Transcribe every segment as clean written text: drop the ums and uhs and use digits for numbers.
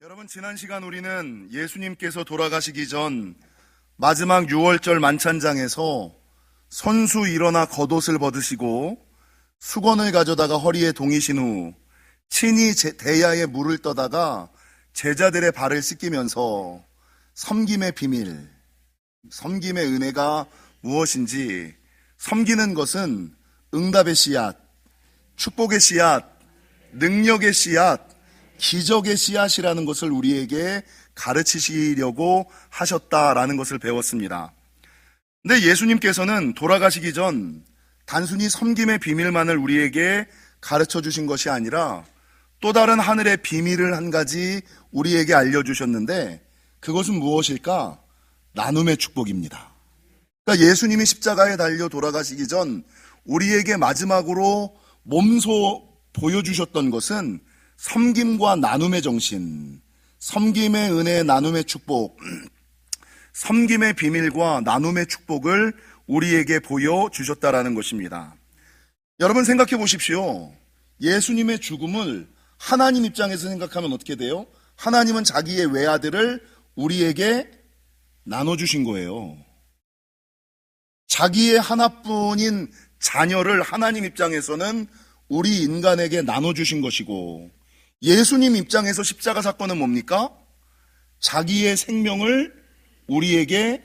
여러분, 지난 시간 우리는 예수님께서 돌아가시기 전 마지막 유월절 만찬장에서 선수 일어나 겉옷을 벗으시고 수건을 가져다가 허리에 동이신 후 친히 대야에 물을 떠다가 제자들의 발을 씻기면서 섬김의 비밀, 섬김의 은혜가 무엇인지, 섬기는 것은 응답의 씨앗, 축복의 씨앗, 능력의 씨앗, 기적의 씨앗이라는 것을 우리에게 가르치시려고 하셨다라는 것을 배웠습니다. 근데 예수님께서는 돌아가시기 전 단순히 섬김의 비밀만을 우리에게 가르쳐 주신 것이 아니라 또 다른 하늘의 비밀을 한 가지 우리에게 알려주셨는데, 그것은 무엇일까? 나눔의 축복입니다. 그러니까 예수님이 십자가에 달려 돌아가시기 전 우리에게 마지막으로 몸소 보여주셨던 것은 섬김과 나눔의 정신, 섬김의 은혜, 나눔의 축복, 섬김의 비밀과 나눔의 축복을 우리에게 보여주셨다라는 것입니다. 여러분, 생각해 보십시오. 예수님의 죽음을 하나님 입장에서 생각하면 어떻게 돼요? 하나님은 자기의 외아들을 우리에게 나눠주신 거예요. 자기의 하나뿐인 자녀를 하나님 입장에서는 우리 인간에게 나눠주신 것이고, 예수님 입장에서 십자가 사건은 뭡니까? 자기의 생명을 우리에게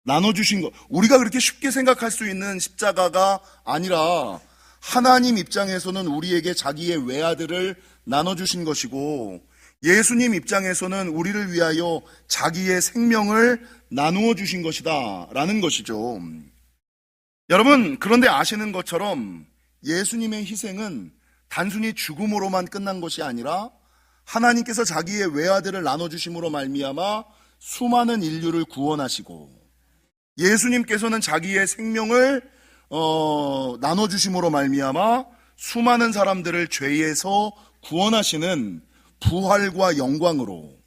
나눠주신 것. 우리가 그렇게 쉽게 생각할 수 있는 십자가가 아니라 하나님 입장에서는 우리에게 자기의 외아들을 나눠주신 것이고, 예수님 입장에서는 우리를 위하여 자기의 생명을 나누어 주신 것이다 라는 것이죠. 여러분, 그런데 아시는 것처럼 예수님의 희생은 단순히 죽음으로만 끝난 것이 아니라 하나님께서 자기의 외아들을 나눠주심으로 말미암아 수많은 인류를 구원하시고, 예수님께서는 자기의 생명을 나눠주심으로 말미암아 수많은 사람들을 죄에서 구원하시는 부활과 영광으로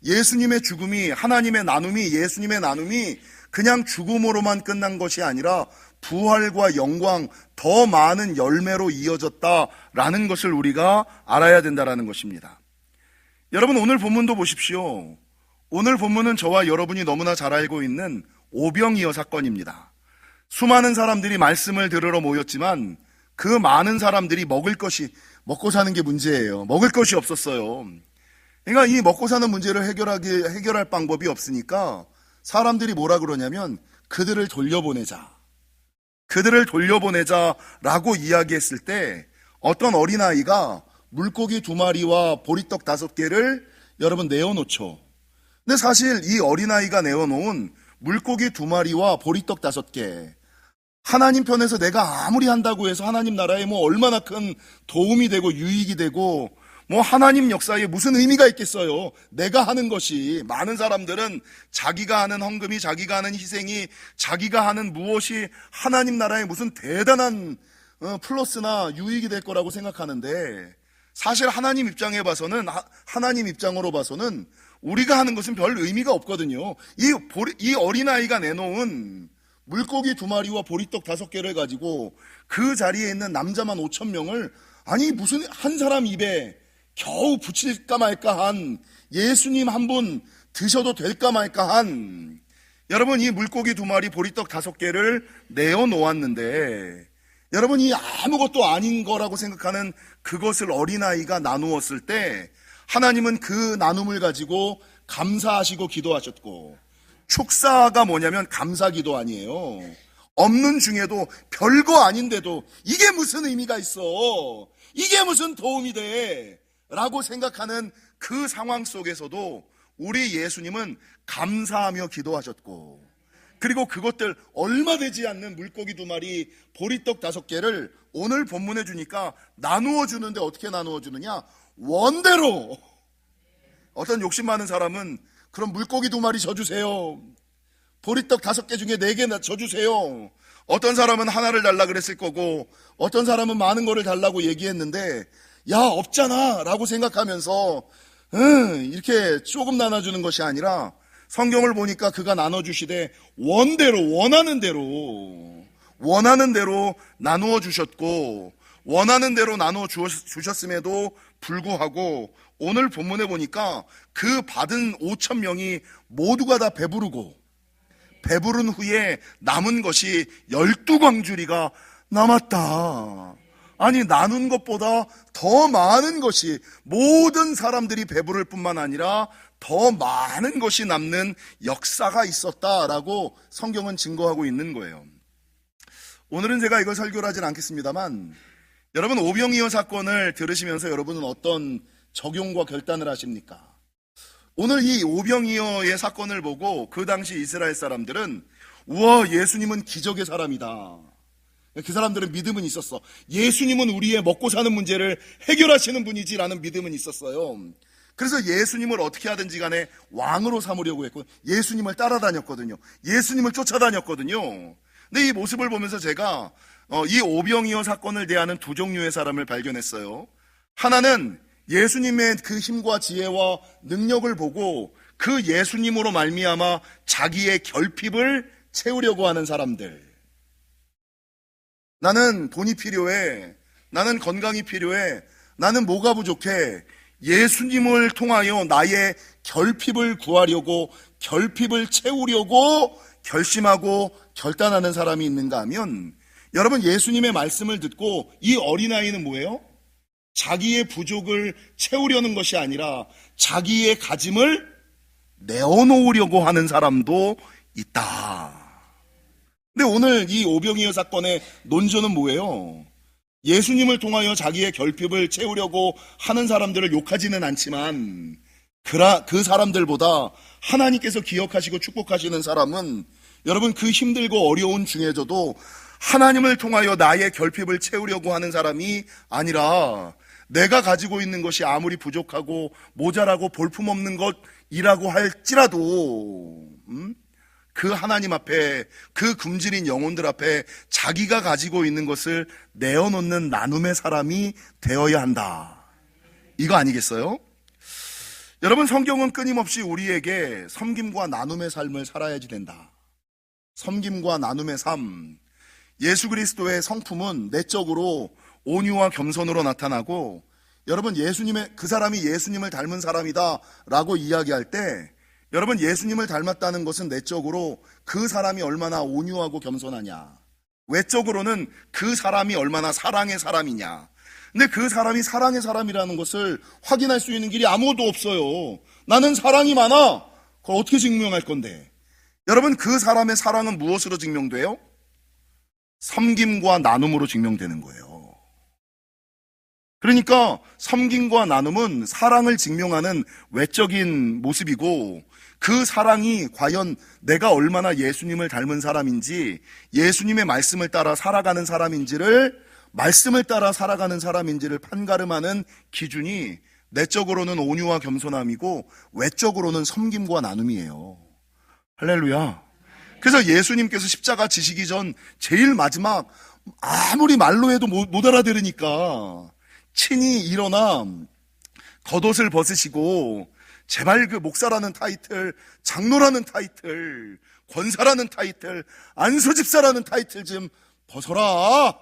예수님의 죽음이, 하나님의 나눔이, 예수님의 나눔이 그냥 죽음으로만 끝난 것이 아니라 부활과 영광, 더 많은 열매로 이어졌다라는 것을 우리가 알아야 된다라는 것입니다. 여러분, 오늘 본문도 보십시오. 오늘 본문은 저와 여러분이 너무나 잘 알고 있는 오병이어 사건입니다. 수많은 사람들이 말씀을 들으러 모였지만 그 많은 사람들이 먹고 사는 게 문제예요. 먹을 것이 없었어요. 그러니까 이 먹고 사는 문제를 해결할 방법이 없으니까 사람들이 뭐라 그러냐면 그들을 돌려보내자라고 이야기했을 때 어떤 어린아이가 물고기 2마리와 보리떡 5개를 여러분 내어놓죠. 근데 사실 이 어린아이가 내어놓은 물고기 2마리와 보리떡 5개, 하나님 편에서 내가 아무리 한다고 해서 하나님 나라에 뭐 얼마나 큰 도움이 되고 유익이 되고 뭐 하나님 역사에 무슨 의미가 있겠어요. 내가 하는 것이, 많은 사람들은 자기가 하는 헌금이, 자기가 하는 희생이, 자기가 하는 무엇이 하나님 나라에 무슨 대단한 플러스나 유익이 될 거라고 생각하는데, 사실 하나님 입장으로 봐서는 우리가 하는 것은 별 의미가 없거든요. 이 어린아이가 내놓은 물고기 2마리와 보리떡 5개를 가지고 그 자리에 있는 남자만 5,000명을, 아니 무슨 한 사람 입에 겨우 붙일까 말까 한, 예수님 한 분 드셔도 될까 말까 한, 여러분, 이 물고기 2마리 보리떡 5개를 내어놓았는데, 여러분, 이 아무것도 아닌 거라고 생각하는 그것을 어린아이가 나누었을 때 하나님은 그 나눔을 가지고 감사하시고 기도하셨고, 축사가 뭐냐면 감사기도 아니에요. 없는 중에도 별거 아닌데도 이게 무슨 의미가 있어, 이게 무슨 도움이 돼 라고 생각하는 그 상황 속에서도 우리 예수님은 감사하며 기도하셨고, 그리고 그것들 얼마 되지 않는 물고기 2마리, 보리떡 5개를 오늘 본문에 주니까 나누어 주는데 어떻게 나누어 주느냐? 원대로. 어떤 욕심 많은 사람은 그럼 물고기 2마리 져주세요, 보리떡 5개 중에 4개 져주세요. 어떤 사람은 하나를 달라 그랬을 거고, 어떤 사람은 많은 거를 달라고 얘기했는데, 야 없잖아 라고 생각하면서 이렇게 조금 나눠주는 것이 아니라, 성경을 보니까 그가 나눠주시되 원대로, 원하는 대로 나누어 주셨고, 원하는 대로 나눠 주셨음에도 불구하고 오늘 본문에 보니까 그 받은 5천 명이 모두가 다 배부르고 배부른 후에 남은 것이 12광주리가 남았다. 아니, 나눈 것보다 더 많은 것이, 모든 사람들이 배부를 뿐만 아니라 더 많은 것이 남는 역사가 있었다라고 성경은 증거하고 있는 거예요. 오늘은 제가 이걸 설교를 하진 않겠습니다만, 여러분, 오병이어 사건을 들으시면서 여러분은 어떤 적용과 결단을 하십니까? 오늘 이 오병이어의 사건을 보고 그 당시 이스라엘 사람들은, 우와, 예수님은 기적의 사람이다. 그 사람들은 믿음은 있었어. 예수님은 우리의 먹고 사는 문제를 해결하시는 분이지라는 믿음은 있었어요. 그래서 예수님을 어떻게 하든지 간에 왕으로 삼으려고 했고, 예수님을 따라다녔거든요. 예수님을 쫓아다녔거든요. 근데 이 모습을 보면서 제가 이 오병이어 사건을 대하는 두 종류의 사람을 발견했어요. 하나는 예수님의 그 힘과 지혜와 능력을 보고 그 예수님으로 말미암아 자기의 결핍을 채우려고 하는 사람들. 나는 돈이 필요해. 나는 건강이 필요해. 나는 뭐가 부족해. 예수님을 통하여 나의 결핍을 구하려고, 결핍을 채우려고 결심하고 결단하는 사람이 있는가 하면, 여러분, 예수님의 말씀을 듣고 이 어린아이는 뭐예요? 자기의 부족을 채우려는 것이 아니라 자기의 가짐을 내어놓으려고 하는 사람도 있다. 근데 오늘 이 오병이어 사건의 논조는 뭐예요? 예수님을 통하여 자기의 결핍을 채우려고 하는 사람들을 욕하지는 않지만, 그 사람들보다 하나님께서 기억하시고 축복하시는 사람은, 여러분, 그 힘들고 어려운 중에서도 하나님을 통하여 나의 결핍을 채우려고 하는 사람이 아니라, 내가 가지고 있는 것이 아무리 부족하고 모자라고 볼품없는 것이라고 할지라도 그 하나님 앞에, 그 굶주린 영혼들 앞에 자기가 가지고 있는 것을 내어놓는 나눔의 사람이 되어야 한다. 이거 아니겠어요? 여러분, 성경은 끊임없이 우리에게 섬김과 나눔의 삶을 살아야지 된다. 섬김과 나눔의 삶. 예수 그리스도의 성품은 내적으로 온유와 겸손으로 나타나고, 여러분, 그 사람이 예수님을 닮은 사람이다 라고 이야기할 때, 여러분, 예수님을 닮았다는 것은 내적으로 그 사람이 얼마나 온유하고 겸손하냐, 외적으로는 그 사람이 얼마나 사랑의 사람이냐. 근데 그 사람이 사랑의 사람이라는 것을 확인할 수 있는 길이 아무것도 없어요. 나는 사랑이 많아. 그걸 어떻게 증명할 건데? 여러분, 그 사람의 사랑은 무엇으로 증명돼요? 섬김과 나눔으로 증명되는 거예요. 그러니까 섬김과 나눔은 사랑을 증명하는 외적인 모습이고, 그 사랑이 과연 내가 얼마나 예수님을 닮은 사람인지, 예수님의 말씀을 따라 살아가는 사람인지를, 말씀을 따라 살아가는 사람인지를 판가름하는 기준이 내적으로는 온유와 겸손함이고 외적으로는 섬김과 나눔이에요. 할렐루야. 그래서 예수님께서 십자가 지시기 전 제일 마지막, 아무리 말로 해도 못 알아들으니까 친히 일어나 겉옷을 벗으시고, 제발 그 목사라는 타이틀, 장로라는 타이틀, 권사라는 타이틀, 안수집사라는 타이틀 좀 벗어라.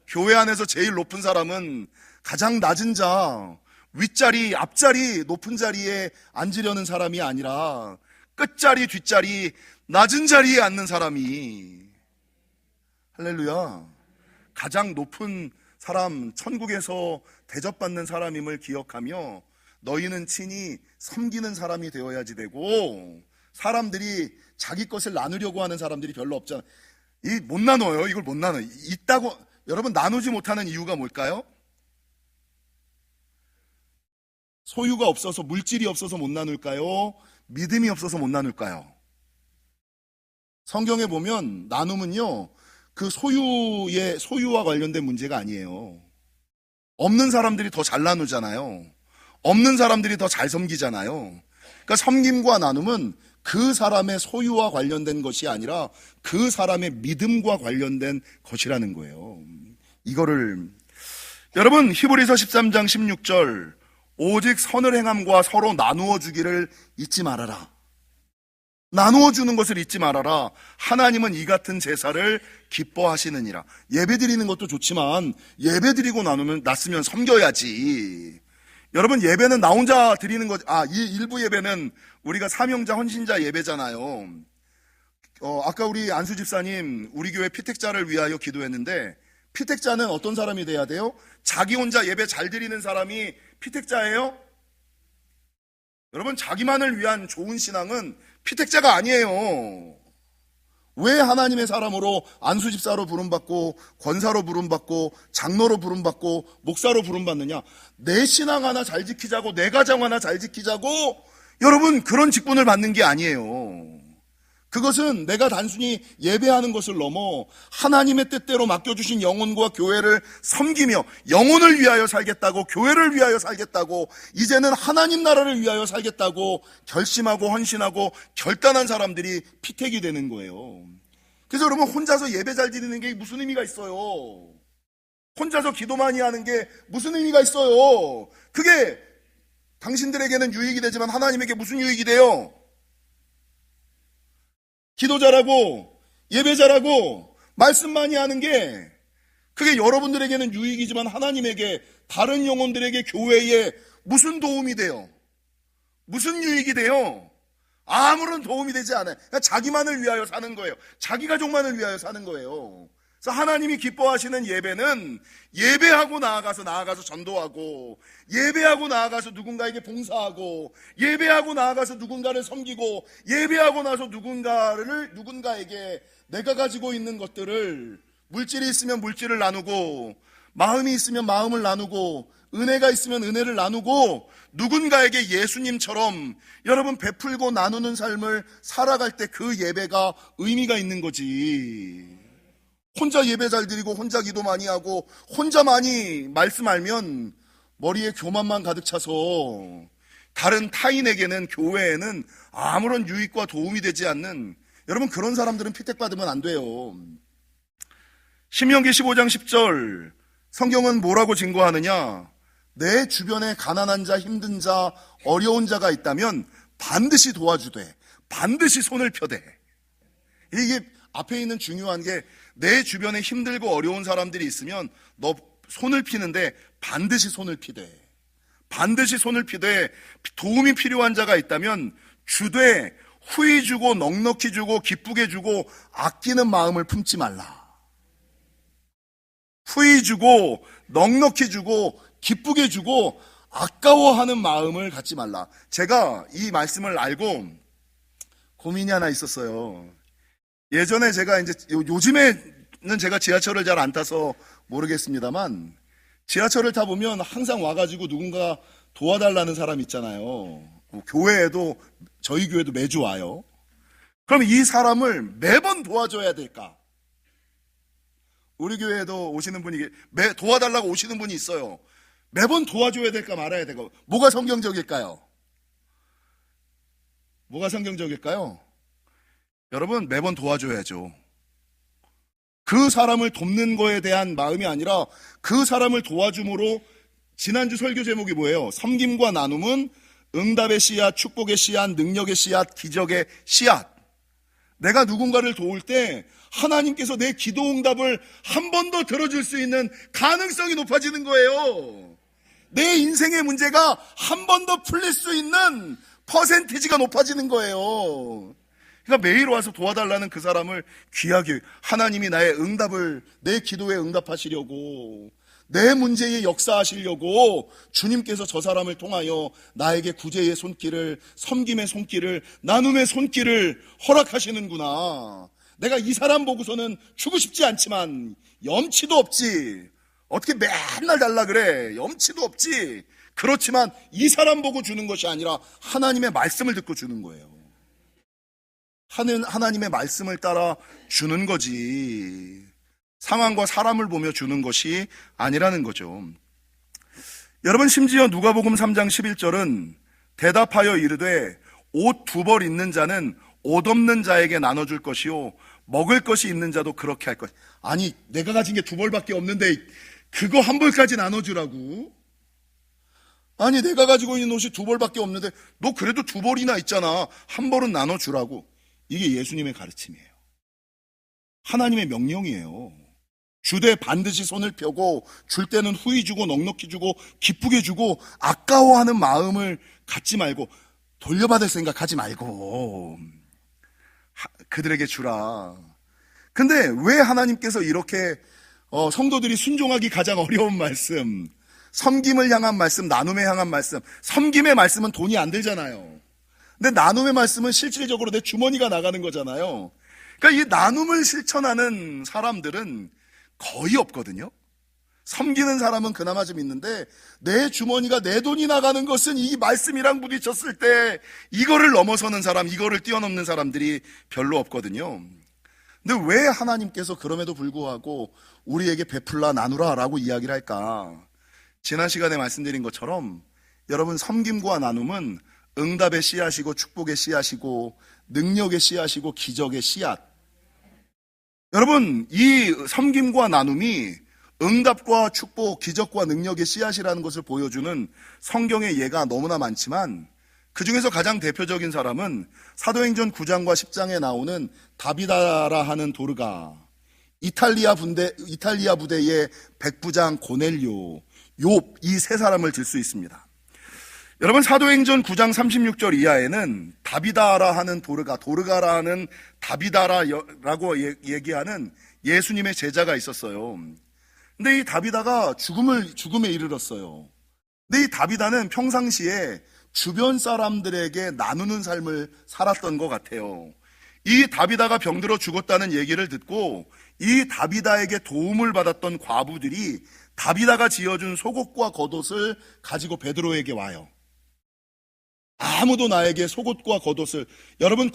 교회 안에서 제일 높은 사람은 가장 낮은 자, 윗자리, 앞자리, 높은 자리에 앉으려는 사람이 아니라 끝자리, 뒷자리, 낮은 자리에 앉는 사람이, 할렐루야, 가장 높은 사람, 천국에서 대접받는 사람임을 기억하며 너희는 친히 섬기는 사람이 되어야지 되고, 사람들이 자기 것을 나누려고 하는 사람들이 별로 없잖아. 못 나눠요. 이걸 못 나눠. 있다고, 여러분, 나누지 못하는 이유가 뭘까요? 소유가 없어서, 물질이 없어서 못 나눌까요? 믿음이 없어서 못 나눌까요? 성경에 보면 나눔은요, 그 소유와 관련된 문제가 아니에요. 없는 사람들이 더 잘 나누잖아요. 없는 사람들이 더 잘 섬기잖아요. 그러니까 섬김과 나눔은 그 사람의 소유와 관련된 것이 아니라 그 사람의 믿음과 관련된 것이라는 거예요. 이거를, 여러분, 히브리서 13장 16절, 오직 선을 행함과 서로 나누어 주기를 잊지 말아라. 나누어 주는 것을 잊지 말아라. 하나님은 이 같은 제사를 기뻐하시느니라. 예배 드리는 것도 좋지만 예배 드리고 났으면 섬겨야지. 여러분, 예배는 나 혼자 드리는 것, 이 일부 예배는 우리가 사명자 헌신자 예배잖아요. 아까 우리 안수 집사님 우리 교회 피택자를 위하여 기도했는데, 피택자는 어떤 사람이 돼야 돼요? 자기 혼자 예배 잘 드리는 사람이 피택자예요? 여러분, 자기만을 위한 좋은 신앙은 피택자가 아니에요. 왜 하나님의 사람으로 안수 집사로 부름받고 권사로 부름받고 장로로 부름받고 목사로 부름받느냐? 내 신앙 하나 잘 지키자고, 내 가정 하나 잘 지키자고 여러분 그런 직분을 받는 게 아니에요. 그것은 내가 단순히 예배하는 것을 넘어 하나님의 뜻대로 맡겨주신 영혼과 교회를 섬기며 영혼을 위하여 살겠다고, 교회를 위하여 살겠다고, 이제는 하나님 나라를 위하여 살겠다고 결심하고 헌신하고 결단한 사람들이 피택이 되는 거예요. 그래서 여러분, 혼자서 예배 잘 드리는 게 무슨 의미가 있어요? 혼자서 기도 많이 하는 게 무슨 의미가 있어요? 그게 당신들에게는 유익이 되지만 하나님에게 무슨 유익이 돼요? 기도 잘하고 예배 잘하고 말씀 많이 하는 게 그게 여러분들에게는 유익이지만 하나님에게, 다른 영혼들에게, 교회에 무슨 도움이 돼요? 무슨 유익이 돼요? 아무런 도움이 되지 않아요. 그러니까 자기만을 위하여 사는 거예요. 자기 가족만을 위하여 사는 거예요. 그래서 하나님이 기뻐하시는 예배는 예배하고 나아가서 전도하고, 예배하고 나아가서 누군가에게 봉사하고, 예배하고 나아가서 누군가를 섬기고, 예배하고 나서 누군가에게 내가 가지고 있는 것들을, 물질이 있으면 물질을 나누고, 마음이 있으면 마음을 나누고, 은혜가 있으면 은혜를 나누고, 누군가에게 예수님처럼 여러분 베풀고 나누는 삶을 살아갈 때 그 예배가 의미가 있는 거지. 혼자 예배 잘 드리고 혼자 기도 많이 하고 혼자 많이 말씀 알면 머리에 교만만 가득 차서 다른 타인에게는, 교회에는 아무런 유익과 도움이 되지 않는, 여러분 그런 사람들은 피택받으면 안 돼요. 신명기 15장 10절 성경은 뭐라고 증거하느냐? 내 주변에 가난한 자, 힘든 자, 어려운 자가 있다면 반드시 도와주되, 반드시 손을 펴되. 이게 앞에 있는 중요한 게, 내 주변에 힘들고 어려운 사람들이 있으면 너 손을 피는데 반드시 손을 피되, 반드시 손을 피되, 도움이 필요한 자가 있다면 주되, 후히 주고 넉넉히 주고 기쁘게 주고 아끼는 마음을 품지 말라. 후히 주고 넉넉히 주고 기쁘게 주고 아까워하는 마음을 갖지 말라. 제가 이 말씀을 알고 고민이 하나 있었어요. 예전에 제가 요즘에는 제가 지하철을 잘 안 타서 모르겠습니다만, 지하철을 타보면 항상 와가지고 누군가 도와달라는 사람 있잖아요. 교회에도, 저희 교회도 매주 와요. 그럼 이 사람을 매번 도와줘야 될까? 우리 교회에도 오시는 분이, 도와달라고 오시는 분이 있어요. 매번 도와줘야 될까 말아야 될까? 뭐가 성경적일까요? 뭐가 성경적일까요? 여러분, 매번 도와줘야죠. 그 사람을 돕는 거에 대한 마음이 아니라 그 사람을 도와줌으로, 지난주 설교 제목이 뭐예요? 섬김과 나눔은 응답의 씨앗, 축복의 씨앗, 능력의 씨앗, 기적의 씨앗. 내가 누군가를 도울 때 하나님께서 내 기도 응답을 한 번 더 들어줄 수 있는 가능성이 높아지는 거예요. 내 인생의 문제가 한 번 더 풀릴 수 있는 퍼센티지가 높아지는 거예요. 그러니까 매일 와서 도와달라는 그 사람을 귀하게, 하나님이 나의 응답을, 내 기도에 응답하시려고, 내 문제에 역사하시려고 주님께서 저 사람을 통하여 나에게 구제의 손길을, 섬김의 손길을, 나눔의 손길을 허락하시는구나. 내가 이 사람 보고서는 주고 싶지 않지만 염치도 없지. 어떻게 맨날 달라 그래? 염치도 없지. 그렇지만 이 사람 보고 주는 것이 아니라 하나님의 말씀을 듣고 주는 거예요. 하나님의 말씀을 따라 주는 거지, 상황과 사람을 보며 주는 것이 아니라는 거죠. 여러분, 심지어 누가복음 3장 11절은 대답하여 이르되 옷 2벌 있는 자는 옷 없는 자에게 나눠줄 것이요 먹을 것이 있는 자도 그렇게 할 것. 아니, 내가 가진 게 2벌밖에 없는데 그거 1벌까지 나눠주라고? 아니, 내가 가지고 있는 옷이 2벌밖에 없는데 너 그래도 2벌이나 있잖아, 1벌은 나눠주라고. 이게 예수님의 가르침이에요. 하나님의 명령이에요. 주되 반드시 손을 펴고 줄 때는 후히 주고 넉넉히 주고 기쁘게 주고 아까워하는 마음을 갖지 말고 돌려받을 생각하지 말고 그들에게 주라. 근데 왜 하나님께서 이렇게 성도들이 순종하기 가장 어려운 말씀, 섬김을 향한 말씀, 나눔에 향한 말씀, 섬김의 말씀은 돈이 안 들잖아요. 근데 나눔의 말씀은 실질적으로 내 주머니가 나가는 거잖아요. 그러니까 이 나눔을 실천하는 사람들은 거의 없거든요. 섬기는 사람은 그나마 좀 있는데 내 주머니가 내 돈이 나가는 것은 이 말씀이랑 부딪혔을 때 이거를 넘어서는 사람, 이거를 뛰어넘는 사람들이 별로 없거든요. 근데 왜 하나님께서 그럼에도 불구하고 우리에게 베풀라 나누라 라고 이야기를 할까? 지난 시간에 말씀드린 것처럼 여러분, 섬김과 나눔은 응답의 씨앗이고 축복의 씨앗이고 능력의 씨앗이고 기적의 씨앗. 여러분, 이 섬김과 나눔이 응답과 축복, 기적과 능력의 씨앗이라는 것을 보여주는 성경의 예가 너무나 많지만 그 중에서 가장 대표적인 사람은 사도행전 9장과 10장에 나오는 다비다라 하는 도르가, 이탈리아 부대의 백부장 고넬료, 욥, 이 세 사람을 들 수 있습니다. 여러분, 사도행전 9장 36절 이하에는 다비다라 하는 도르가라 하는 다비다라고 얘기하는 예수님의 제자가 있었어요. 근데 이 다비다가 죽음에 이르렀어요. 근데 이 다비다는 평상시에 주변 사람들에게 나누는 삶을 살았던 것 같아요. 이 다비다가 병들어 죽었다는 얘기를 듣고 이 다비다에게 도움을 받았던 과부들이 다비다가 지어준 속옷과 겉옷을 가지고 베드로에게 와요. 아무도 나에게 속옷과 겉옷을, 여러분,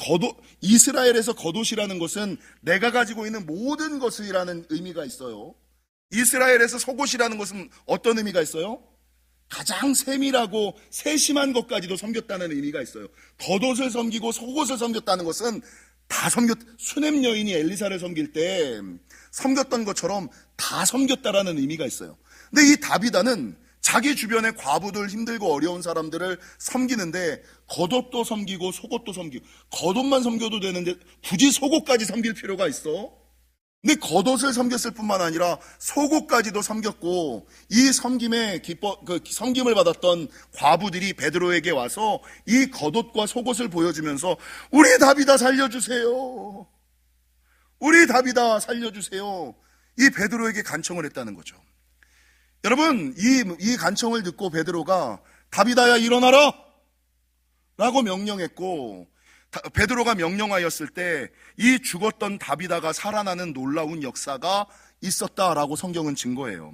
이스라엘에서 겉옷이라는 것은 내가 가지고 있는 모든 것이라는 의미가 있어요. 이스라엘에서 속옷이라는 것은 어떤 의미가 있어요? 가장 세밀하고 세심한 것까지도 섬겼다는 의미가 있어요. 겉옷을 섬기고 속옷을 섬겼다는 것은 수냄 여인이 엘리사를 섬길 때 섬겼던 것처럼 다 섬겼다라는 의미가 있어요. 근데 이 다비다는 자기 주변의 과부들, 힘들고 어려운 사람들을 섬기는데 겉옷도 섬기고 속옷도 섬기고, 겉옷만 섬겨도 되는데 굳이 속옷까지 섬길 필요가 있어? 근데 겉옷을 섬겼을 뿐만 아니라 속옷까지도 섬겼고, 이 섬김을 받았던 과부들이 베드로에게 와서 이 겉옷과 속옷을 보여주면서 우리 다비다 살려주세요, 우리 다비다 살려주세요, 이 베드로에게 간청을 했다는 거죠. 여러분, 이 간청을 듣고 베드로가 다비다야 일어나라 라고 명령했고, 베드로가 명령하였을 때 이 죽었던 다비다가 살아나는 놀라운 역사가 있었다라고 성경은 증거해요.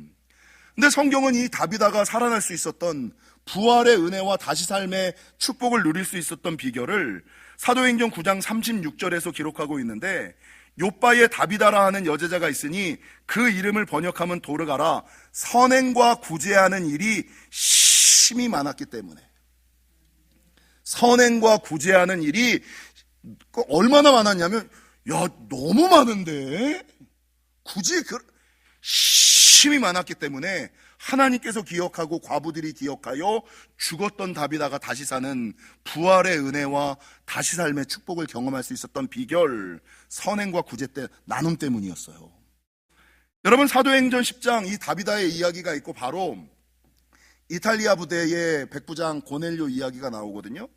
근데 성경은 이 다비다가 살아날 수 있었던 부활의 은혜와 다시 삶의 축복을 누릴 수 있었던 비결을 사도행전 9장 36절에서 기록하고 있는데, 요바에 다비다라 하는 여제자가 있으니 그 이름을 번역하면 도르가라, 선행과 구제하는 일이 심히 많았기 때문에. 선행과 구제하는 일이 얼마나 많았냐면, 야, 너무 많은데 굳이 심히 많았기 때문에 하나님께서 기억하고 과부들이 기억하여 죽었던 다비다가 다시 사는 부활의 은혜와 다시 삶의 축복을 경험할 수 있었던 비결, 선행과 구제 나눔 때문이었어요. 여러분, 사도행전 10장 이 다비다의 이야기가 있고 바로 이탈리아 부대의 백부장 고넬료 이야기가 나오거든요.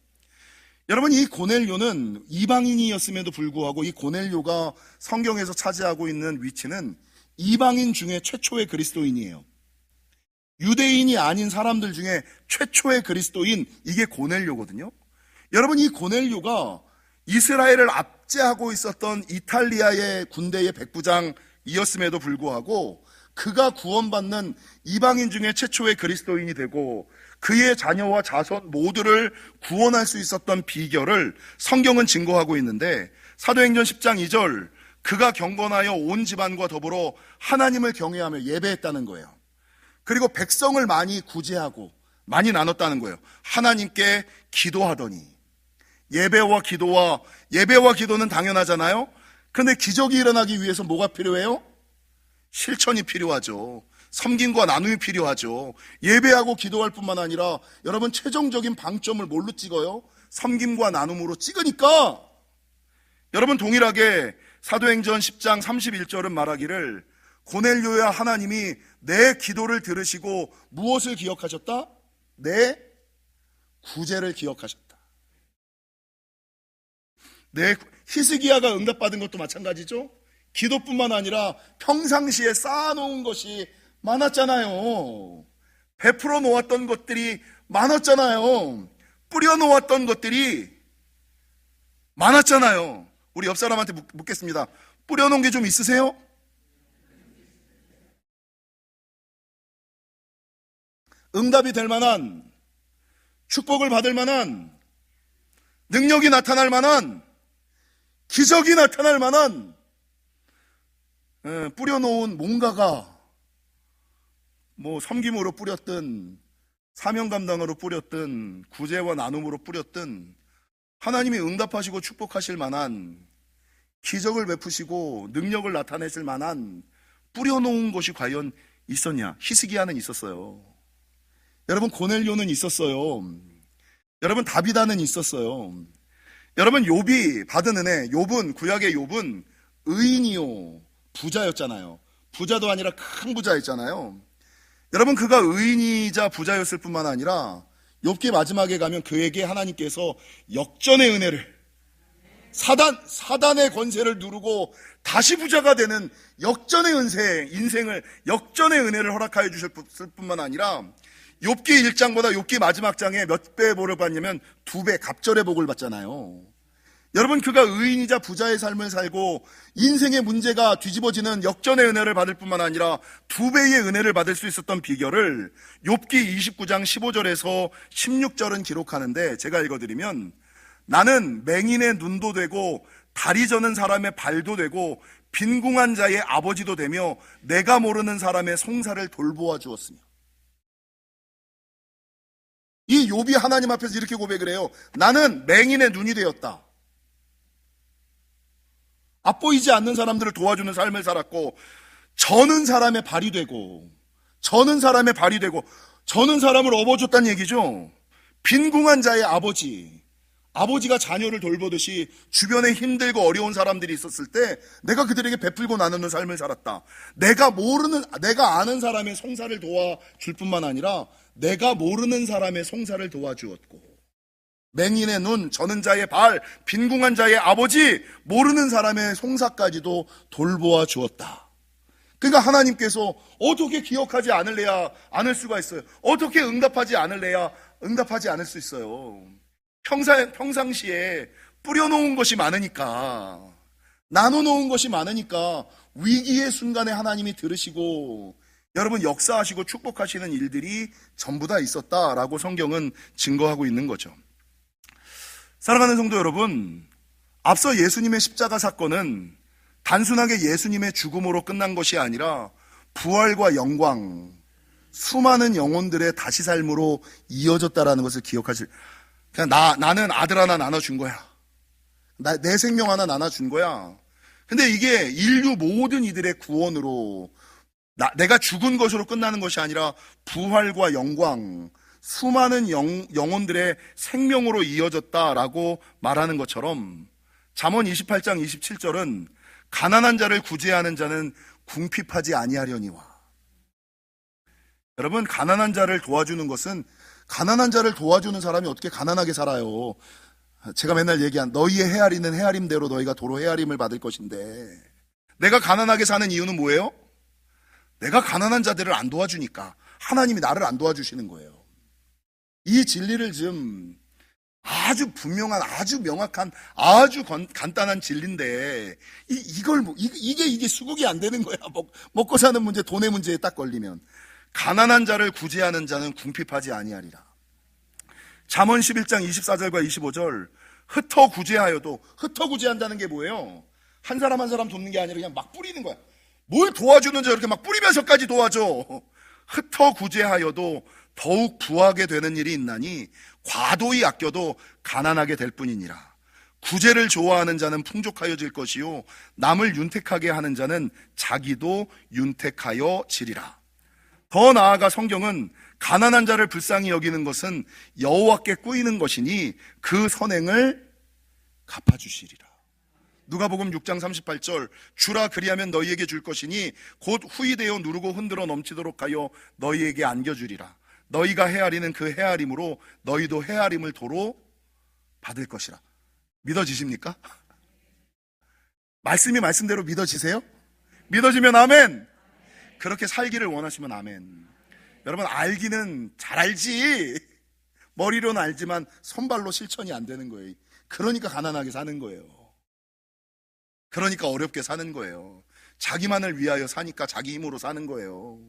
여러분, 이 고넬료는 이방인이었음에도 불구하고 이 고넬료가 성경에서 차지하고 있는 위치는 이방인 중에 최초의 그리스도인이에요. 유대인이 아닌 사람들 중에 최초의 그리스도인, 이게 고넬료거든요. 여러분, 이 고넬료가 이스라엘을 압제하고 있었던 이탈리아의 군대의 백부장이었음에도 불구하고 그가 구원받는 이방인 중에 최초의 그리스도인이 되고 그의 자녀와 자손 모두를 구원할 수 있었던 비결을 성경은 증거하고 있는데, 사도행전 10장 2절, 그가 경건하여 온 집안과 더불어 하나님을 경외하며 예배했다는 거예요. 그리고 백성을 많이 구제하고 많이 나눴다는 거예요. 하나님께 기도하더니. 예배와 기도는 당연하잖아요. 근데 기적이 일어나기 위해서 뭐가 필요해요? 실천이 필요하죠. 섬김과 나눔이 필요하죠. 예배하고 기도할 뿐만 아니라 여러분, 최종적인 방점을 뭘로 찍어요? 섬김과 나눔으로 찍으니까 여러분 동일하게 사도행전 10장 31절은 말하기를 고넬료야 하나님이 내 기도를 들으시고 무엇을 기억하셨다? 내 구제를 기억하셨다. 히스기야가 응답받은 것도 마찬가지죠. 기도뿐만 아니라 평상시에 쌓아놓은 것이 많았잖아요. 베풀어 놓았던 것들이 많았잖아요. 뿌려 놓았던 것들이 많았잖아요. 우리 옆 사람한테 묻겠습니다. 뿌려 놓은 게 좀 있으세요? 응답이 될 만한, 축복을 받을 만한, 능력이 나타날 만한, 기적이 나타날 만한 뿌려놓은 뭔가가 섬김으로 뿌렸든 사명 감당으로 뿌렸든 구제와 나눔으로 뿌렸든 하나님이 응답하시고 축복하실 만한, 기적을 베푸시고 능력을 나타내실 만한 뿌려놓은 것이 과연 있었냐? 히스기야는 있었어요. 여러분 고넬료는 있었어요. 여러분 다비다는 있었어요. 여러분 욥이 받은 은혜, 욥은, 구약의 욥은 의인이요 부자였잖아요. 부자도 아니라 큰 부자였잖아요. 여러분 그가 의인이자 부자였을 뿐만 아니라 욥기 마지막에 가면 그에게 하나님께서 역전의 은혜를, 사단의 권세를 누르고 다시 부자가 되는 역전의 인생을 역전의 은혜를 허락하여 주실 뿐만 아니라 욥기 1장보다 욥기 마지막 장에 몇 배의 복을 받냐면 2배 갑절의 복을 받잖아요. 여러분 그가 의인이자 부자의 삶을 살고 인생의 문제가 뒤집어지는 역전의 은혜를 받을 뿐만 아니라 2배의 은혜를 받을 수 있었던 비결을 욥기 29장 15절에서 16절은 기록하는데, 제가 읽어드리면 나는 맹인의 눈도 되고 다리 저는 사람의 발도 되고 빈궁한 자의 아버지도 되며 내가 모르는 사람의 송사를 돌보아 주었으며. 이 욥이 하나님 앞에서 이렇게 고백을 해요. 나는 맹인의 눈이 되었다. 앞보이지 않는 사람들을 도와주는 삶을 살았고, 저는 사람의 발이 되고, 저는 사람의 사람을 업어줬다는 얘기죠. 빈궁한 자의 아버지가 자녀를 돌보듯이 주변에 힘들고 어려운 사람들이 있었을 때 내가 그들에게 베풀고 나누는 삶을 살았다. 내가 아는 사람의 송사를 도와줄 뿐만 아니라 내가 모르는 사람의 송사를 도와주었고, 맹인의 눈, 저는 자의 발, 빈궁한 자의 아버지, 모르는 사람의 송사까지도 돌보아 주었다. 그러니까 하나님께서 어떻게 기억하지 않을 수가 있어요. 어떻게 응답하지 않을 수 있어요. 평상시에 뿌려놓은 것이 많으니까, 나눠놓은 것이 많으니까 위기의 순간에 하나님이 들으시고 여러분 역사하시고 축복하시는 일들이 전부 다 있었다라고 성경은 증거하고 있는 거죠. 사랑하는 성도 여러분, 앞서 예수님의 십자가 사건은 단순하게 예수님의 죽음으로 끝난 것이 아니라 부활과 영광, 수많은 영혼들의 다시 삶으로 이어졌다라는 것을 그냥 나는 아들 하나 나눠준 거야. 내 생명 하나 나눠준 거야. 근데 이게 인류 모든 이들의 구원으로, 내가 죽은 것으로 끝나는 것이 아니라 부활과 영광, 수많은 영혼들의 생명으로 이어졌다라고 말하는 것처럼 잠언 28장 27절은 가난한 자를 구제하는 자는 궁핍하지 아니하려니와. 여러분 가난한 자를 도와주는 것은, 가난한 자를 도와주는 사람이 어떻게 가난하게 살아요. 제가 맨날 얘기한 너희의 헤아리는 헤아림대로 너희가 도로 헤아림을 받을 것인데, 내가 가난하게 사는 이유는 뭐예요? 내가 가난한 자들을 안 도와주니까 하나님이 나를 안 도와주시는 거예요. 이 진리를 좀 아주 분명한, 아주 명확한, 아주 간단한 진리인데 이게 수긍이 안 되는 거야. 먹고 사는 문제, 돈의 문제에 딱 걸리면. 가난한 자를 구제하는 자는 궁핍하지 아니하리라. 잠언 11장 24절과 25절, 흩어 구제한다는 게 뭐예요? 한 사람 한 사람 돕는 게 아니라 그냥 막 뿌리는 거야. 뭘 도와주는지 이렇게 막 뿌리면서까지 도와줘. 흩어 구제하여도 더욱 부하게 되는 일이 있나니 과도히 아껴도 가난하게 될 뿐이니라. 구제를 좋아하는 자는 풍족하여질 것이요 남을 윤택하게 하는 자는 자기도 윤택하여 지리라. 더 나아가 성경은 가난한 자를 불쌍히 여기는 것은 여호와께 꾸이는 것이니 그 선행을 갚아주시리라. 누가복음 6장 38절 주라 그리하면 너희에게 줄 것이니 곧 후이되어 누르고 흔들어 넘치도록 하여 너희에게 안겨주리라. 너희가 헤아리는 그 헤아림으로 너희도 헤아림을 도로 받을 것이라. 믿어지십니까? 말씀이 말씀대로 믿어지세요? 믿어지면 아멘. 그렇게 살기를 원하시면 아멘. 여러분, 알기는 잘 알지, 머리로는 알지만 손발로 실천이 안 되는 거예요. 그러니까 가난하게 사는 거예요. 그러니까 어렵게 사는 거예요. 자기만을 위하여 사니까 자기 힘으로 사는 거예요.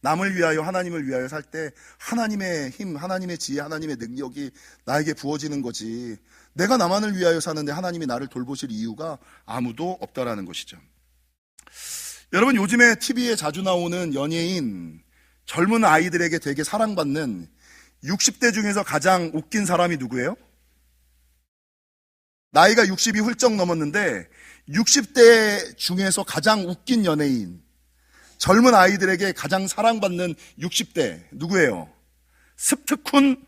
남을 위하여, 하나님을 위하여 살 때 하나님의 힘, 하나님의 지혜, 하나님의 능력이 나에게 부어지는 거지, 내가 나만을 위하여 사는데 하나님이 나를 돌보실 이유가 아무도 없다라는 것이죠. 여러분, 요즘에 TV에 자주 나오는 연예인, 젊은 아이들에게 되게 사랑받는 60대 중에서 가장 웃긴 사람이 누구예요? 나이가 60이 훌쩍 넘었는데 60대 중에서 가장 웃긴 연예인, 젊은 아이들에게 가장 사랑받는 60대 누구예요? 스트쿤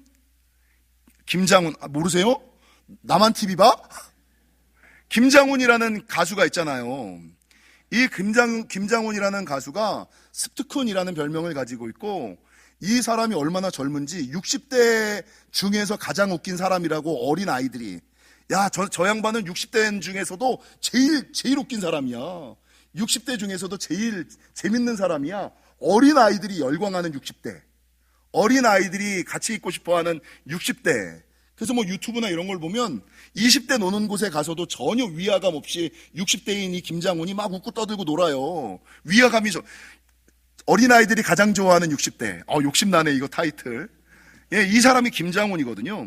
김장훈. 모르세요? 나만 TV 봐? 김장훈이라는 가수가 있잖아요. 이 김장훈이라는 가수가 스트쿤이라는 별명을 가지고 있고, 이 사람이 얼마나 젊은지 60대 중에서 가장 웃긴 사람이라고 어린 아이들이, 야, 저 양반은 60대 중에서도 제일 웃긴 사람이야, 60대 중에서도 제일 재밌는 사람이야. 어린 아이들이 열광하는 60대, 어린 아이들이 같이 있고 싶어하는 60대. 그래서 뭐 유튜브나 이런 걸 보면 20대 노는 곳에 가서도 전혀 위화감 없이 60대인 이 김장훈이 막 웃고 떠들고 놀아요. 위화감이 어린아이들이 가장 좋아하는 60대. 욕심나네 이거 타이틀. 예, 이 사람이 김장훈이거든요.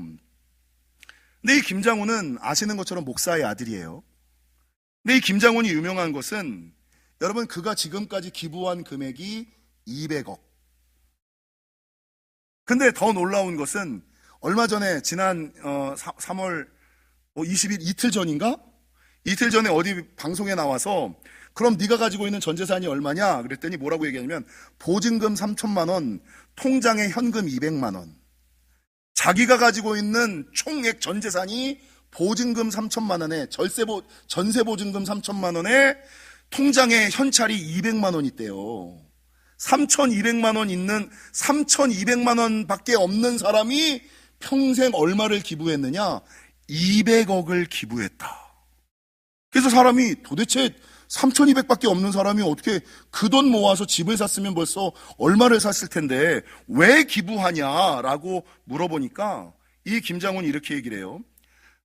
근데 이 김장훈은 아시는 것처럼 목사의 아들이에요. 근데 이 김장훈이 유명한 것은, 여러분, 그가 지금까지 기부한 금액이 200억. 근데 더 놀라운 것은, 얼마 전에 지난 3월 20일 이틀 전인가? 이틀 전에 어디 방송에 나와서 그럼 네가 가지고 있는 전 재산이 얼마냐? 그랬더니 뭐라고 얘기하냐면 보증금 3천만 원, 통장에 현금 200만 원. 자기가 가지고 있는 총액 전 재산이 보증금 3천만 원에 전세 보증금 3천만 원에 통장에 현찰이 200만 원 있대요. 3,200만 원 있는, 3,200만 원밖에 없는 사람이 평생 얼마를 기부했느냐? 200억을 기부했다. 그래서 사람이 도대체 3,200밖에 없는 사람이 어떻게 그 돈 모아서 집을 샀으면 벌써 얼마를 샀을 텐데 왜 기부하냐라고 물어보니까 이 김장훈이 이렇게 얘기를 해요.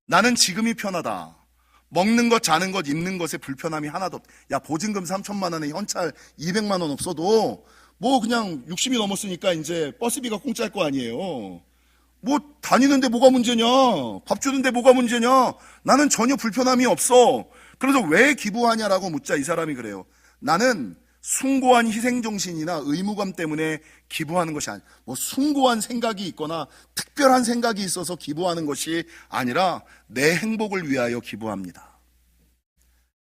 나는 지금이 편하다. 먹는 것, 자는 것, 입는 것에 불편함이 하나도 없다. 야, 보증금 3천만 원에 현찰 200만 원 없어도 뭐 그냥 60이 넘었으니까 이제 버스비가 공짜일 거 아니에요. 뭐 다니는데 뭐가 문제냐, 밥 주는데 뭐가 문제냐, 나는 전혀 불편함이 없어. 그래서 왜 기부하냐라고 묻자 이 사람이 그래요. 나는 숭고한 희생정신이나 의무감 때문에 기부하는 것이 아니야. 뭐 숭고한 생각이 있거나 특별한 생각이 있어서 기부하는 것이 아니라 내 행복을 위하여 기부합니다.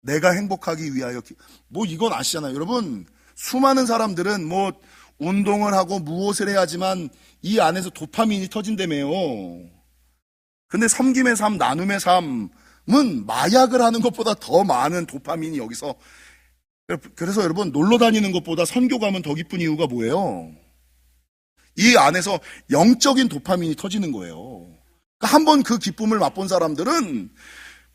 내가 행복하기 위하여 뭐 이건 아시잖아요. 여러분, 수많은 사람들은 뭐 운동을 하고 무엇을 해야지만 이 안에서 도파민이 터진다며요. 근데 섬김의 삶, 나눔의 삶은 마약을 하는 것보다 더 많은 도파민이 여기서. 그래서 여러분, 놀러 다니는 것보다 선교 가면 더 기쁜 이유가 뭐예요? 이 안에서 영적인 도파민이 터지는 거예요. 그러니까 한번 그 기쁨을 맛본 사람들은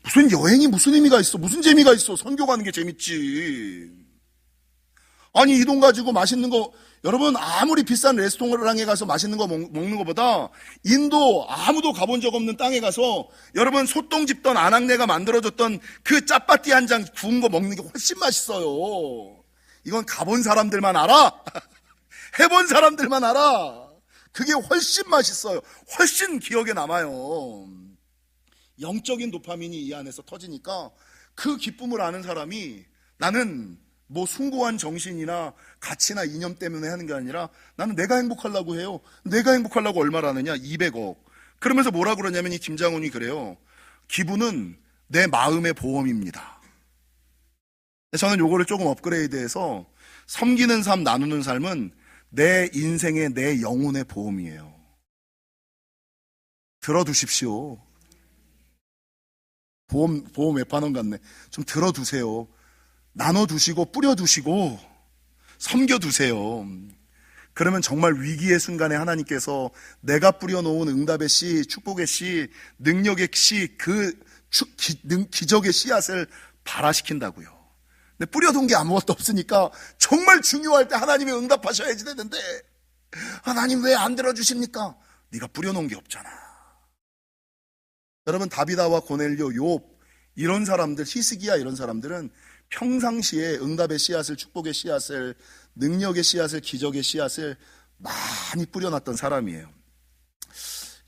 무슨 여행이 무슨 의미가 있어, 무슨 재미가 있어, 선교 가는 게 재밌지. 아니, 이 돈 가지고 맛있는 거, 여러분, 아무리 비싼 레스토랑에 가서 맛있는 거 먹는 것보다 인도 아무도 가본 적 없는 땅에 가서 여러분 소똥 집던 아낙네가 만들어줬던 그 짜파띠 한 장 구운 거 먹는 게 훨씬 맛있어요. 이건 가본 사람들만 알아. 해본 사람들만 알아. 그게 훨씬 맛있어요. 훨씬 기억에 남아요. 영적인 도파민이 이 안에서 터지니까 그 기쁨을 아는 사람이, 나는 뭐 숭고한 정신이나 가치나 이념 때문에 하는 게 아니라 나는 내가 행복하려고 해요. 내가 행복하려고 얼마라느냐? 200억. 그러면서 뭐라 그러냐면 이 김장훈이 그래요. 기부는 내 마음의 보험입니다. 저는 요거를 조금 업그레이드해서 섬기는 삶, 나누는 삶은 내 인생의, 내 영혼의 보험이에요. 들어두십시오. 보험 외판원 같네. 좀 들어두세요. 나눠두시고 뿌려두시고 섬겨두세요. 그러면 정말 위기의 순간에 하나님께서 내가 뿌려놓은 응답의 씨, 축복의 씨, 능력의 씨, 기적의 씨앗을 발화시킨다고요. 근데 뿌려둔 게 아무것도 없으니까 정말 중요할 때 하나님이 응답하셔야지 되는데 하나님 왜 안 들어주십니까? 네가 뿌려놓은 게 없잖아. 여러분, 다비다와 고넬료, 욥 이런 사람들, 히스기야 이런 사람들은 평상시에 응답의 씨앗을, 축복의 씨앗을, 능력의 씨앗을, 기적의 씨앗을 많이 뿌려놨던 사람이에요.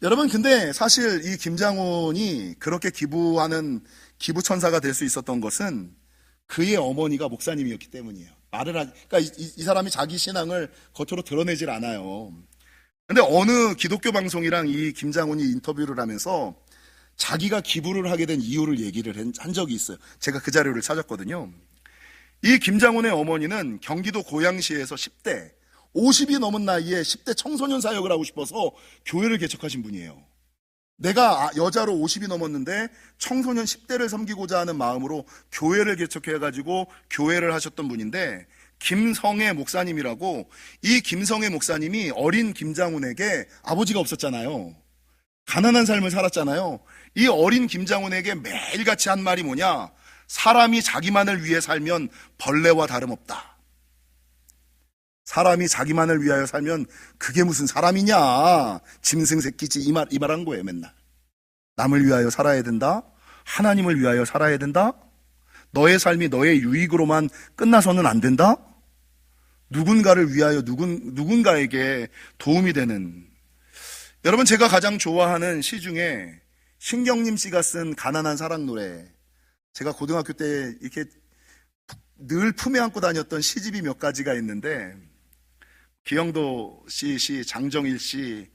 여러분, 근데 사실 이 김장훈이 그렇게 기부하는 기부천사가 될 수 있었던 것은 그의 어머니가 목사님이었기 때문이에요. 그러니까 이 사람이 자기 신앙을 겉으로 드러내질 않아요. 근데 어느 기독교 방송이랑 이 김장훈이 인터뷰를 하면서 자기가 기부를 하게 된 이유를 얘기를 한 적이 있어요. 제가 그 자료를 찾았거든요. 이 김장훈의 어머니는 경기도 고양시에서 10대, 50이 넘은 나이에 10대 청소년 사역을 하고 싶어서 교회를 개척하신 분이에요. 내가 여자로 50이 넘었는데 청소년 10대를 섬기고자 하는 마음으로 교회를 개척해가지고 교회를 하셨던 분인데, 김성애 목사님이라고, 이 김성애 목사님이 어린 김장훈에게 아버지가 없었잖아요. 가난한 삶을 살았잖아요. 이 어린 김장훈에게 매일같이 한 말이 뭐냐? 사람이 자기만을 위해 살면 벌레와 다름없다. 사람이 자기만을 위하여 살면 그게 무슨 사람이냐? 짐승 새끼지. 이 말한 거예요, 맨날. 남을 위하여 살아야 된다? 하나님을 위하여 살아야 된다? 너의 삶이 너의 유익으로만 끝나서는 안 된다? 누군가를 위하여 누군가에게 도움이 되는. 여러분, 제가 가장 좋아하는 시 중에 신경림 씨가 쓴 가난한 사랑 노래, 제가 고등학교 때 이렇게 늘 품에 안고 다녔던 시집이 몇 가지가 있는데, 기영도 씨, 장정일 씨,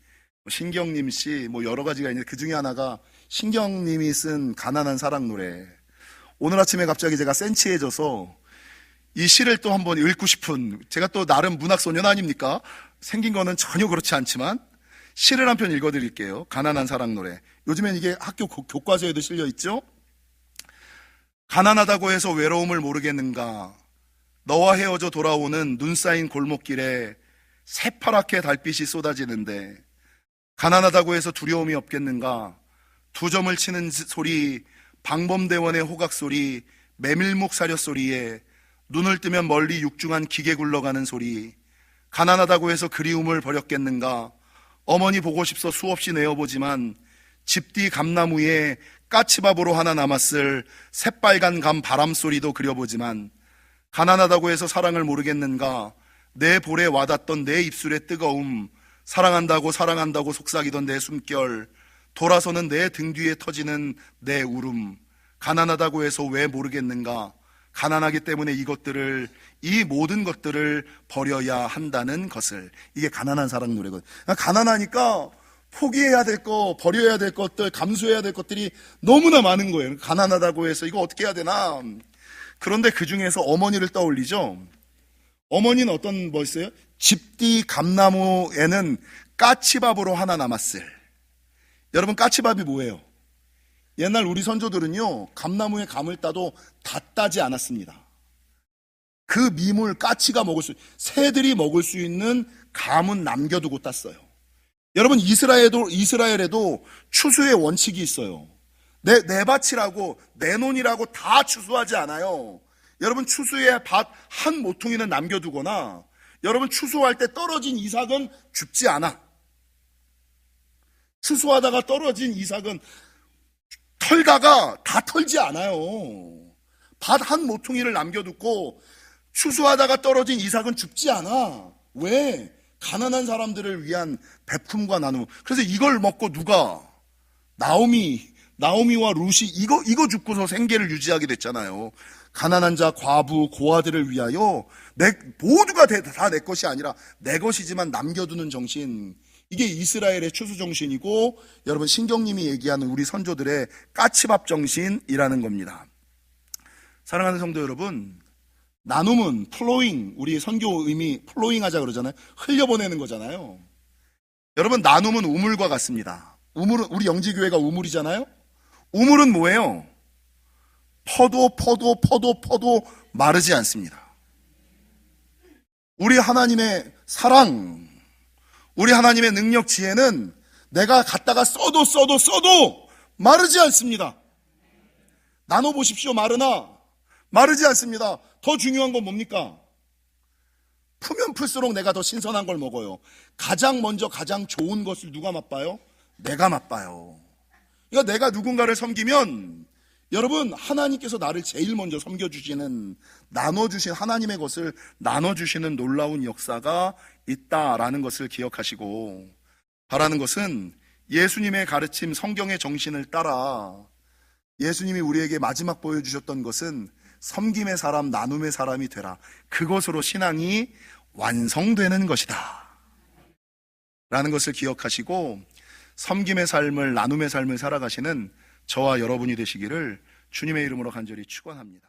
신경림 씨, 여러 가지가 있는데 그 중에 하나가 신경님이 쓴 가난한 사랑 노래. 오늘 아침에 갑자기 제가 센치해져서 이 시를 또 한번 읽고 싶은, 제가 또 나름 문학소년 아닙니까? 생긴 거는 전혀 그렇지 않지만 시를 한 편 읽어드릴게요. 가난한 사랑 노래. 요즘엔 이게 학교 교과서에도 실려 있죠? 가난하다고 해서 외로움을 모르겠는가? 너와 헤어져 돌아오는 눈 쌓인 골목길에 새파랗게 달빛이 쏟아지는데, 가난하다고 해서 두려움이 없겠는가? 두 점을 치는 소리, 방범대원의 호각 소리, 메밀묵 사료 소리에 눈을 뜨면 멀리 육중한 기계 굴러가는 소리. 가난하다고 해서 그리움을 버렸겠는가? 어머니 보고 싶어 수없이 내어보지만 집 뒤 감나무에 까치밥으로 하나 남았을 새빨간 감 바람소리도 그려보지만, 가난하다고 해서 사랑을 모르겠는가? 내 볼에 와닿던 내 입술의 뜨거움, 사랑한다고 속삭이던 내 숨결, 돌아서는 내 등 뒤에 터지는 내 울음. 가난하다고 해서 왜 모르겠는가? 가난하기 때문에 이 모든 것들을 버려야 한다는 것을. 이게 가난한 사랑 노래거든. 가난하니까 포기해야 될 거, 버려야 될 것들, 감수해야 될 것들이 너무나 많은 거예요. 가난하다고 해서 이거 어떻게 해야 되나? 그런데 그 중에서 어머니를 떠올리죠. 어머니는 어떤 뭐 있어요? 집 뒤 감나무에는 까치밥으로 하나 남았을. 여러분, 까치밥이 뭐예요? 옛날 우리 선조들은요, 감나무에 감을 따도 다 따지 않았습니다. 그 미물, 까치가 새들이 먹을 수 있는 감은 남겨두고 땄어요. 여러분, 이스라엘에도 추수의 원칙이 있어요. 내 밭이라고, 내 논이라고 다 추수하지 않아요. 여러분, 추수의 밭 한 모퉁이는 남겨두거나, 여러분, 추수할 때 떨어진 이삭은 줍지 않아. 추수하다가 떨어진 이삭은 털다가 다 털지 않아요. 밭 한 모퉁이를 남겨두고 추수하다가 떨어진 이삭은 줍지 않아. 왜? 가난한 사람들을 위한 베품과 나눔. 그래서 이걸 먹고 누가 나오미와 룻이 이거 줍고서 생계를 유지하게 됐잖아요. 가난한 자, 과부, 고아들을 위하여 모두가 다 내 것이 아니라 내 것이지만 남겨두는 정신. 이게 이스라엘의 추수 정신이고, 여러분, 신경님이 얘기하는 우리 선조들의 까치밥 정신이라는 겁니다. 사랑하는 성도 여러분, 나눔은 플로잉, 우리 선교 의미 플로잉 하자 그러잖아요. 흘려보내는 거잖아요. 여러분, 나눔은 우물과 같습니다. 우물은, 우리 영지교회가 우물이잖아요. 우물은 뭐예요? 퍼도 마르지 않습니다. 우리 하나님의 사랑, 우리 하나님의 능력 지혜는 내가 갖다가 써도 마르지 않습니다. 나눠보십시오. 마르지 않습니다. 더 중요한 건 뭡니까? 풀면 풀수록 내가 더 신선한 걸 먹어요. 가장 먼저 가장 좋은 것을 누가 맛봐요? 내가 맛봐요. 그러니까 내가 누군가를 섬기면 여러분, 하나님께서 나를 제일 먼저 섬겨주시는, 나눠주신 하나님의 것을 나눠주시는 놀라운 역사가 있다라는 것을 기억하시고, 바라는 것은 예수님의 가르침, 성경의 정신을 따라 예수님이 우리에게 마지막 보여주셨던 것은 섬김의 사람, 나눔의 사람이 되라. 그것으로 신앙이 완성되는 것이다 라는 것을 기억하시고, 섬김의 삶을, 나눔의 삶을 살아가시는 저와 여러분이 되시기를 주님의 이름으로 간절히 축원합니다.